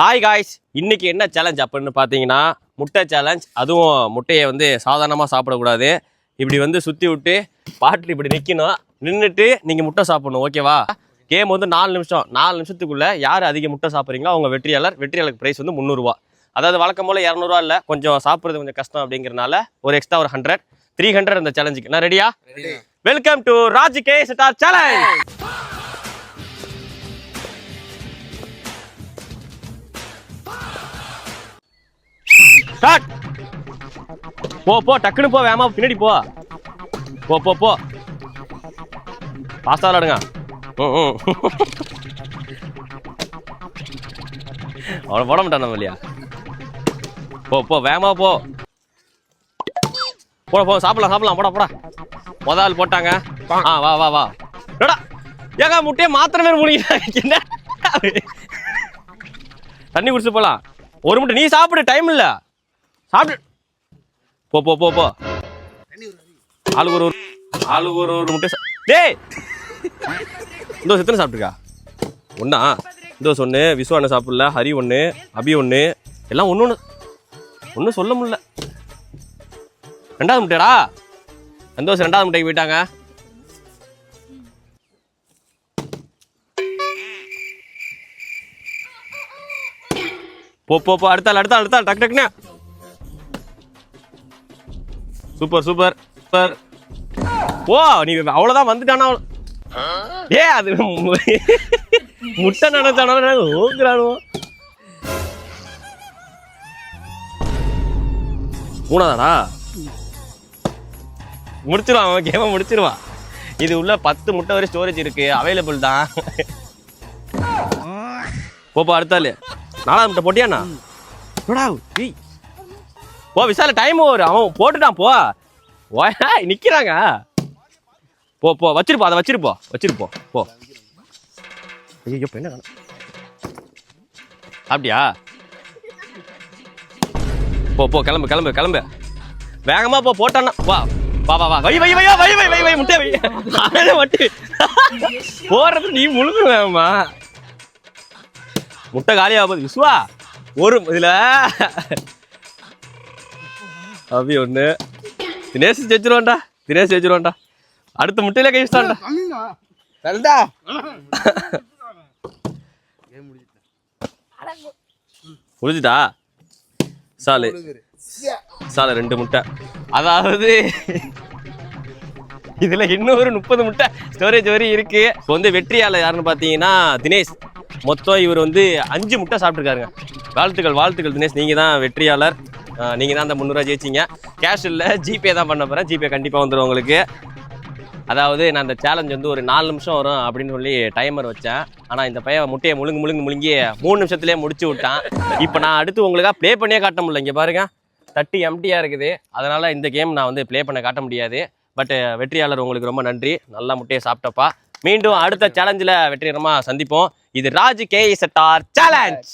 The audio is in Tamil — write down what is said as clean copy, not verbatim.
ஹாய் காய்ஸ், இன்னைக்கு என்ன சேலஞ்ச் அப்படின்னு பார்த்தீங்கன்னா முட்டை சேலஞ்ச். அதுவும் முட்டையை வந்து சாதாரணமாக சாப்பிடக்கூடாது. இப்படி வந்து சுற்றி விட்டு பாட்டில் இப்படி நிற்கணும். நின்றுட்டு நீங்கள் முட்டை சாப்பிடணும், ஓகேவா? கேம் வந்து 4 நிமிஷம். 4 நிமிஷத்துக்குள்ளே யார் அதிக முட்டை சாப்பிட்றீங்களோ அவங்க வெற்றியாளர். வெற்றியாளருக்கு ப்ரைஸ் வந்து 300 ரூபா. அதாவது வழக்கம் போல் 200 இல்லை, கொஞ்சம் சாப்பிட்றது கொஞ்சம் கஷ்டம் அப்படிங்கிறனால ஒரு எக்ஸ்ட்ரா ஒரு 100 300 இந்த சேலஞ்சுக்கு. நான் ரெடியா? Welcome to Raj K star challenge. Start. போ டக்குன்னு போ, வேமா பின்னாடி போ. போ பாஸ்டா விளாடுங்க. அவனை போட மாட்டான் நம்ம இல்லையா? போ வேமா போ சாப்பிடலாம் போடா. முதல் போட்டாங்க. வா ஏகா முட்டையை மாத்திரமே முடிக்கிறாங்க. தண்ணி குடிச்சு போலாம். ஒரு முட்டை நீ சாப்பிடு, டைம் இல்ல. சாப்பிடு. போ ஆளுக்கு ஒரு முட்டை. டேய் இந்த எத்தனை சாப்பிட்டுருக்கா? ஒண்ணா? இந்த ஒன்று, விஸ்வான சாப்பிடல, ஹரி ஒன்று, அபி ஒன்று, எல்லாம் ஒன்று சொல்ல முடியல. 2வது முட்டைடா. சந்தோஷம் 2வது முட்டைக்கு போயிட்டாங்க. போ அடுத்தாள் டக்குன்னு. சூப்பர் போ. நீ அவ்வளவுதான் வந்துட்டானா? அது முட்டை நினைச்சானோ ஓங்குறானோ. 3வதாடா? முடிச்சிருவான், கேம முடிச்சிருவான். இது உள்ள 10 முட்டை வரை ஸ்டோரேஜ் இருக்கு, அவைலபிள் தான். போ அடுத்தாள். 4வது முட்டை போட்டியாண்ணா? போ விசால, டைம் ஓவர். அவன் போட்டுட்டான். போ நிக்கிறாங்க. போ வச்சிருப்போம், அதை வச்சிருப்போம். போ. ஐயோ என்ன அப்படியா? போ கிளம்பு. வேகமா போ. போட்டான்னா வா. வை முட்டை வை. போறது நீ முழுக்க வேகமா. முட்டை காலியாக போகுது விஸ்வா. ஒரு இதுல அபி ஒண்ணு. தினேஷ் ஜெயிச்சிருவான்டா. அடுத்த முட்டையில கை வச்சிட்டான்டா. முடிஞ்சுட்டா? சாலு 2 முட்டை. அதாவது இதுல இன்னொரு 30 முட்டை ஸ்டோரேஜ் வரை இருக்கு. இப்போ வந்து வெற்றியாளர் யாருன்னு பாத்தீங்கன்னா தினேஷ். மொத்தம் இவர் வந்து 5 முட்டை சாப்பிட்டுருக்காருங்க. வாழ்த்துக்கள் தினேஷ், நீங்க தான் வெற்றியாளர். நீங்க தான் அந்த 300 ரூபா ஜெயிச்சிங்க. கேஷ் இல்லை, ஜிபே தான் பண்ண போறேன். ஜிபே கண்டிப்பா வந்துடும் உங்களுக்கு. அதாவது நான் இந்த சேலஞ்ச் வந்து ஒரு 4 நிமிஷம் வரும் அப்படின்னு சொல்லி டைமர் வச்சேன். ஆனால் இந்த பையன் முட்டையை முழுங்கி 3 நிமிஷத்துலேயே முடிச்சு விட்டான். இப்போ நான் அடுத்து உங்களுக்காக ப்ளே பண்ணியே காட்ட முடியல. இங்கே பாருங்க, தட்டி எம்டியாக இருக்குது. அதனால் இந்த கேம் நான் வந்து ப்ளே பண்ண காட்ட முடியாது. பட் வெற்றியாளர் உங்களுக்கு ரொம்ப நன்றி. நல்லா முட்டையை சாப்பிட்டப்பா. மீண்டும் அடுத்த சேலஞ்சில் வெற்றிகரமாக சந்திப்போம். இது ராஜ் கே ஸ்டார் சேலஞ்ச்.